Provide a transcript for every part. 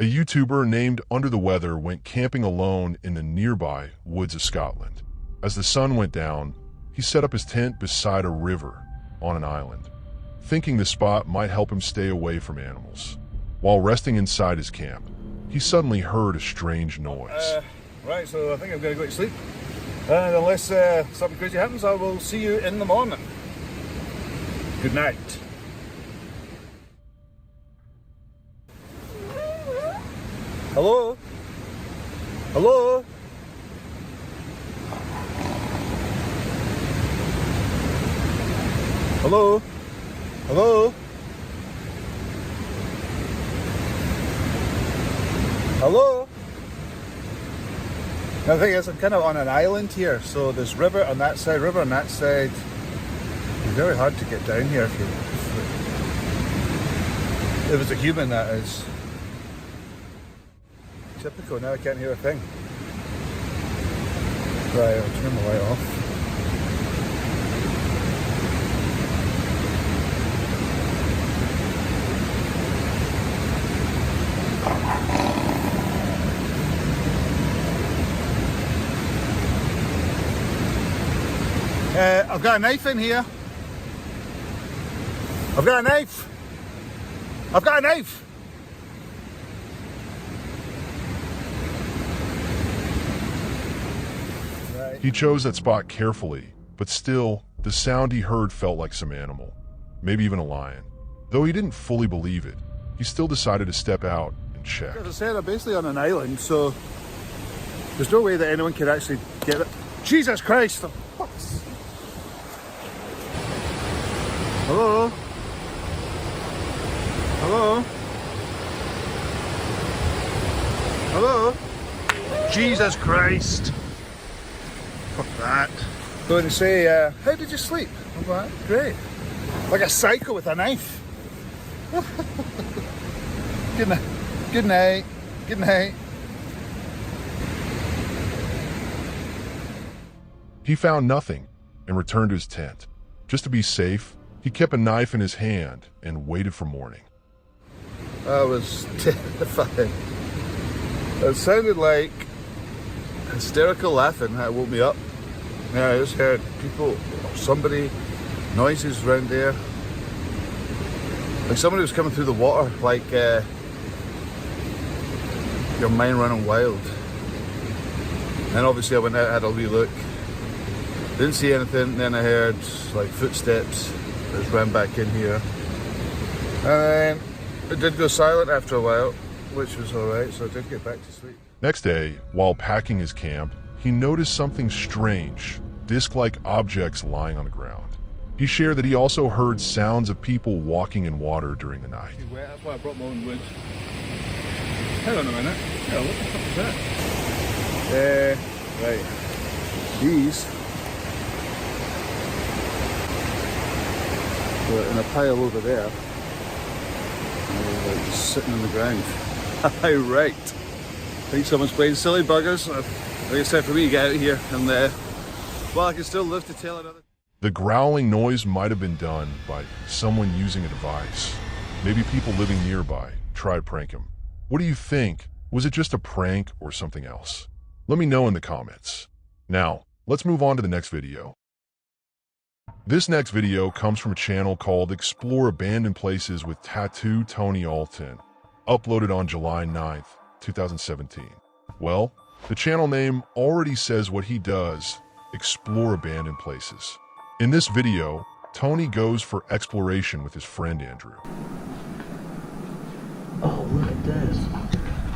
A YouTuber named Under the Weather went camping alone in the nearby woods of Scotland. As the sun went down, he set up his tent beside a river on an island, thinking the spot might help him stay away from animals. While resting inside his camp, he suddenly heard a strange noise. Right, so I think I'm going to go to sleep. And unless something crazy happens, I will see you in the morning. Good night. Hello? Hello? Hello? Hello? Hello? Now the thing is, I'm kind of on an island here, so there's river on that side, river on that side. It's very hard to get down here if it was a human, that is. Typical, now I can't hear a thing. Right, I'll turn the light off. I've got a knife in here. I've got a knife. I've got a knife. Right. He chose that spot carefully, but still, the sound he heard felt like some animal, maybe even a lion. Though he didn't fully believe it, he still decided to step out and check. As I said, I'm basically on an island, so there's no way that anyone could actually get it. Jesus Christ! What? Hello? Hello? Hello? Jesus Christ! Fuck that. Going to say, how did you sleep? I'm like, great. Like a psycho with a knife. Good night. Good night. Good night. He found nothing and returned to his tent. Just to be safe, he kept a knife in his hand and waited for morning. I was terrified. It sounded like hysterical laughing that woke me up. Yeah, I just heard people, or somebody, noises around there. Like somebody was coming through the water, like your mind running wild. And obviously I went out, had a wee look. Didn't see anything, then I heard like footsteps. I just ran back in here. And then it did go silent after a while, which was alright, so I did get back to sleep. Next day, while packing his camp, he noticed something strange, disc-like objects lying on the ground. He shared that he also heard sounds of people walking in water during the night. It's wet, that's why I brought my own wood. Hang on a minute. Yeah, what the fuck is that? Right. These were in a pile over there. Like just sitting on the ground. Right. I think someone's playing silly buggers. I think it's time for me to get out of here and well, I can still live to tell another. The growling noise might have been done by someone using a device. Maybe people living nearby tried to prank him. What do you think? Was it just a prank or something else? Let me know in the comments. Now, let's move on to the next video. This next video comes from a channel called Explore Abandoned Places with Tattoo Tony Alton, uploaded on July 9th, 2017. Well, the channel name already says what he does, explore abandoned places. In this video, Tony goes for exploration with his friend Andrew. Oh, look at this.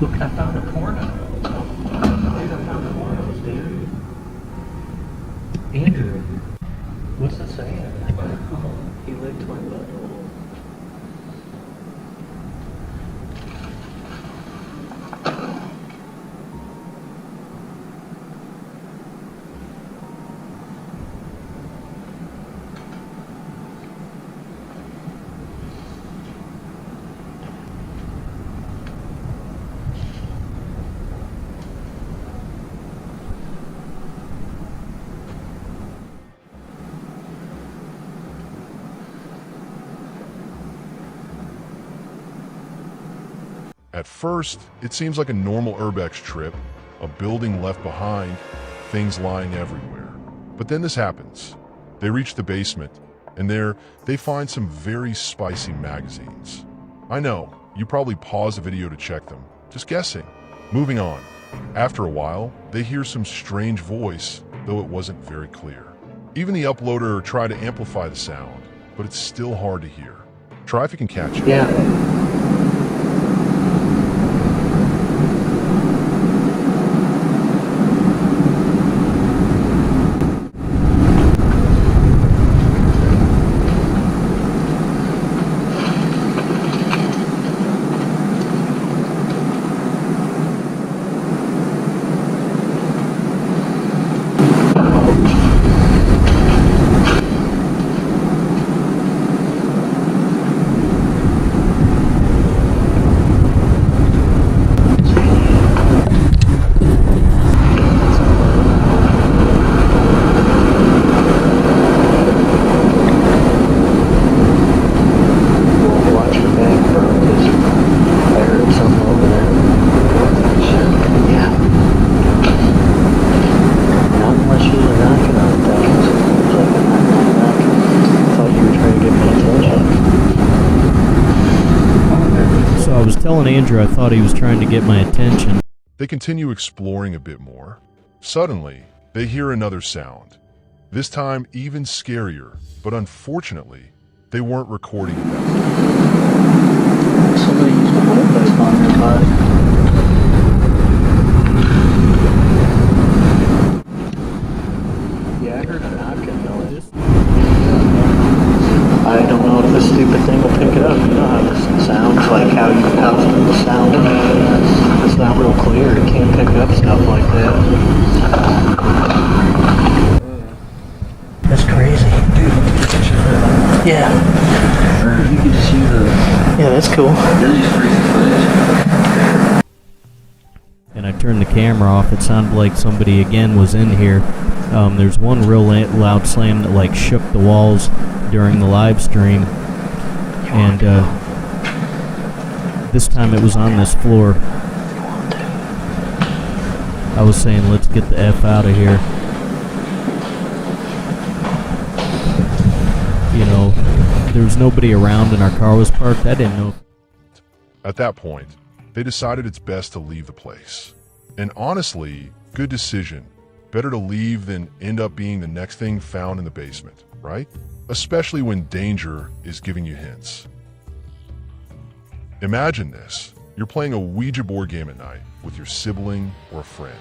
Look, I found a porno. Dude, I found pornos, dude. Andrew, what's it saying? He licked my butthole. At first, it seems like a normal urbex trip, a building left behind, things lying everywhere. But then this happens. They reach the basement, and there they find some very spicy magazines. I know, you probably paused the video to check them, just guessing. Moving on. After a while, they hear some strange voice, though it wasn't very clear. Even the uploader tried to amplify the sound, but it's still hard to hear. Try if you can catch it. Yeah. Telling Andrew I thought he was trying to get my attention. They continue exploring a bit more. Suddenly, they hear another sound. This time even scarier, but unfortunately, they weren't recording it that way. Somebody used a bullet pipe on their body. Yeah, I heard a knocking noise. I don't know if this stupid thing will pick it up. You know how this sounds, like how the sound it's not real clear. It can't pick up stuff like that. That's crazy. Yeah. You can see yeah, that's cool. And I turned the camera off. It sounded like somebody again was in here. There's one real loud slam that like shook the walls during the live stream, and this time it was on this floor. I was saying, let's get the F out of here. You know, there was nobody around and our car was parked. I didn't know. At that point, they decided it's best to leave the place. And honestly, good decision. Better to leave than end up being the next thing found in the basement, right? Especially when danger is giving you hints. Imagine this. You're playing a Ouija board game at night with your sibling or a friend.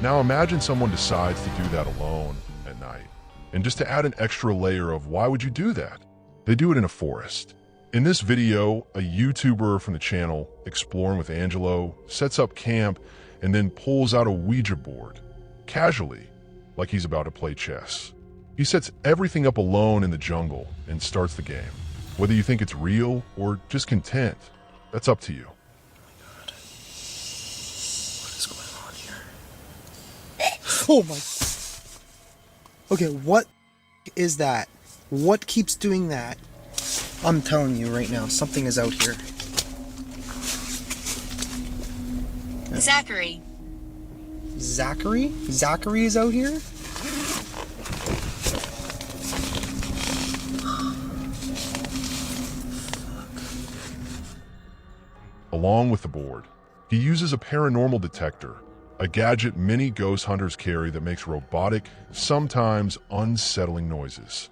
Now imagine someone decides to do that alone at night. And just to add an extra layer of why would you do that? They do it in a forest. In this video, a YouTuber from the channel, Exploring with Angelo, sets up camp and then pulls out a Ouija board, casually, like he's about to play chess. He sets everything up alone in the jungle and starts the game. Whether you think it's real or just content, that's up to you. What is going on here? Oh my... Okay, what is that? What keeps doing that? I'm telling you right now, something is out here. Zachary. Zachary? Zachary is out here? Along with the board, he uses a paranormal detector, a gadget many ghost hunters carry that makes robotic, sometimes unsettling noises.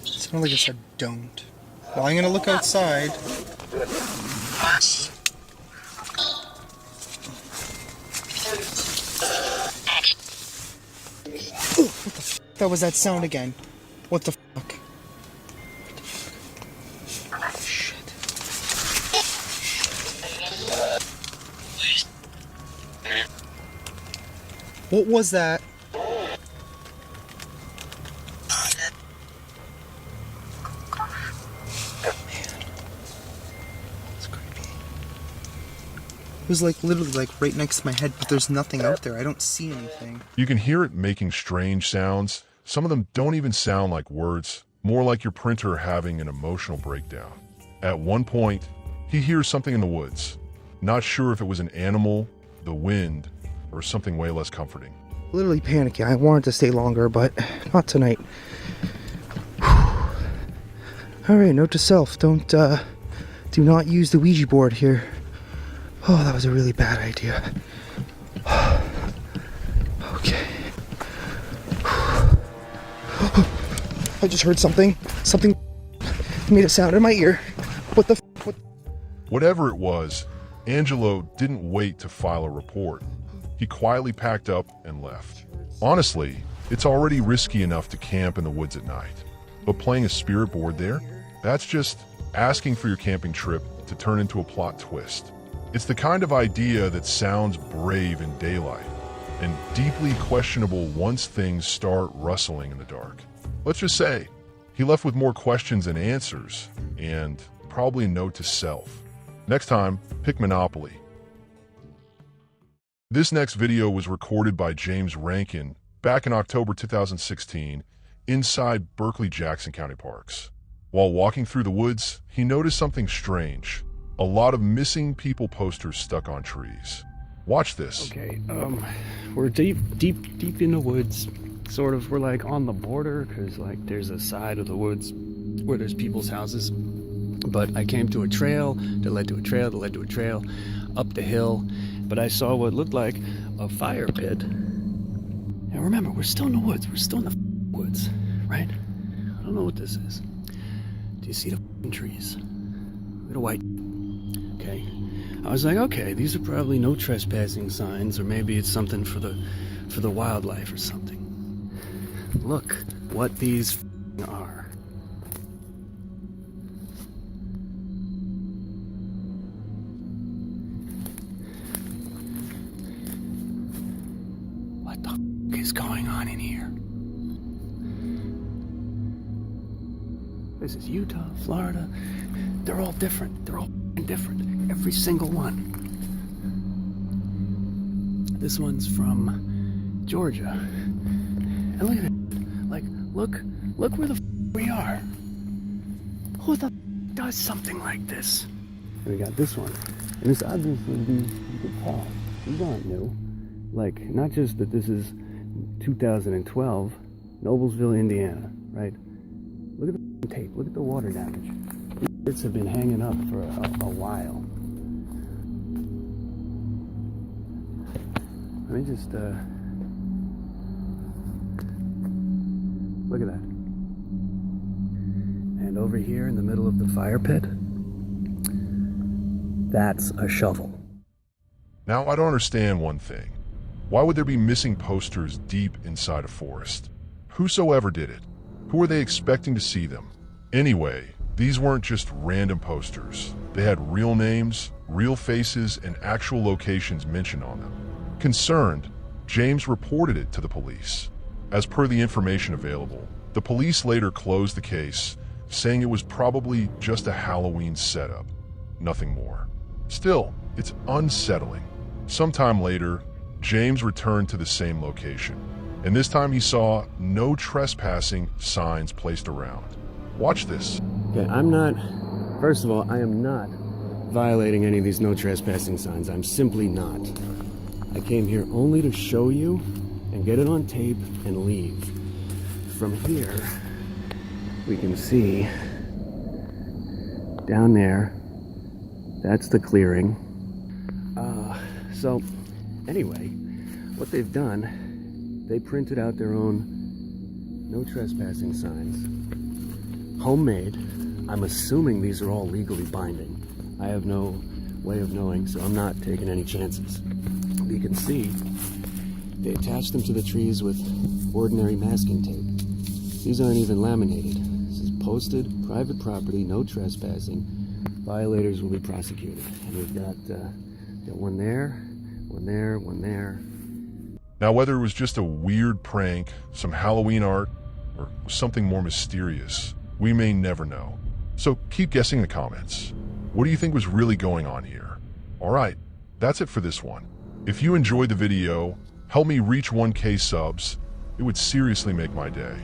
It sounded like it said don't. Well, I'm gonna look outside. Oh, what the f*** that was that sound again? What the fuck? Shit. What was that? It was like literally like right next to my head, but there's nothing out there. I don't see anything. You can hear it making strange sounds. Some of them don't even sound like words, more like your printer having an emotional breakdown. At one point, He hears something in the woods. Not sure if it was an animal, the wind, or something way less comforting. Literally panicking. I wanted to stay longer, but not tonight. Alright, note to self. Do not use the Ouija board here. Oh, that was a really bad idea. Okay. I just heard something. Something made a sound in my ear. What the what? Whatever it was, Angelo didn't wait to file a report. He quietly packed up and left. Honestly, it's already risky enough to camp in the woods at night. But playing a spirit board there? That's just asking for your camping trip to turn into a plot twist. It's the kind of idea that sounds brave in daylight and deeply questionable once things start rustling in the dark. Let's just say, he left with more questions than answers, and probably a note to self. Next time, pick Monopoly. This next video was recorded by James Rankin back in October 2016 inside Berkeley-Jackson County Parks. While walking through the woods, he noticed something strange. A lot of missing people posters stuck on trees. Watch this. Okay, we're deep in the woods. Sort of, we're like on the border, because like there's a side of the woods where there's people's houses. But I came to a trail that led to a trail that led to a trail up the hill. But I saw what looked like a fire pit. And remember, we're still in the woods. We're still in the woods, right? I don't know what this is. Do you see the trees? Look at the white. Okay. I was like, okay, these are probably no trespassing signs, or maybe it's something for the wildlife or something. Look what these are. What the is going on in here? This is Utah, Florida. They're all different. They're all different. Every single one. This one's from Georgia. And look at it. Like, look where the we are. Who the does something like this? And we got this one. And this obviously, you can tell, these aren't new. Like, not just that this is 2012, Noblesville, Indiana, right? Look at the tape. Look at the water damage. These bits have been hanging up for a while. Let me just, look at that. And over here in the middle of the fire pit, that's a shovel. Now, I don't understand one thing. Why would there be missing posters deep inside a forest? Whosoever did it, who were they expecting to see them? Anyway, these weren't just random posters. They had real names, real faces, and actual locations mentioned on them. Concerned, James reported it to the police. As per the information available, the police later closed the case, saying it was probably just a Halloween setup, nothing more. Still, it's unsettling. Sometime later, James returned to the same location, and this time he saw no trespassing signs placed around. Watch this. Okay, first of all, I am not violating any of these no trespassing signs. I'm simply not. I came here only to show you and get it on tape and leave. From here, we can see down there, that's the clearing. So anyway, what they've done, they printed out their own no trespassing signs. Homemade. I'm assuming these are all legally binding. I have no way of knowing, so I'm not taking any chances. You can see they attached them to the trees with ordinary masking tape. These aren't even laminated. This is posted, private property, no trespassing. Violators will be prosecuted. And we've got one there, one there, one there. Now, whether it was just a weird prank, some Halloween art, or something more mysterious, we may never know. So keep guessing in the comments. What do you think was really going on here? Alright, that's it for this one. If you enjoyed the video, help me reach 1K subs. It would seriously make my day.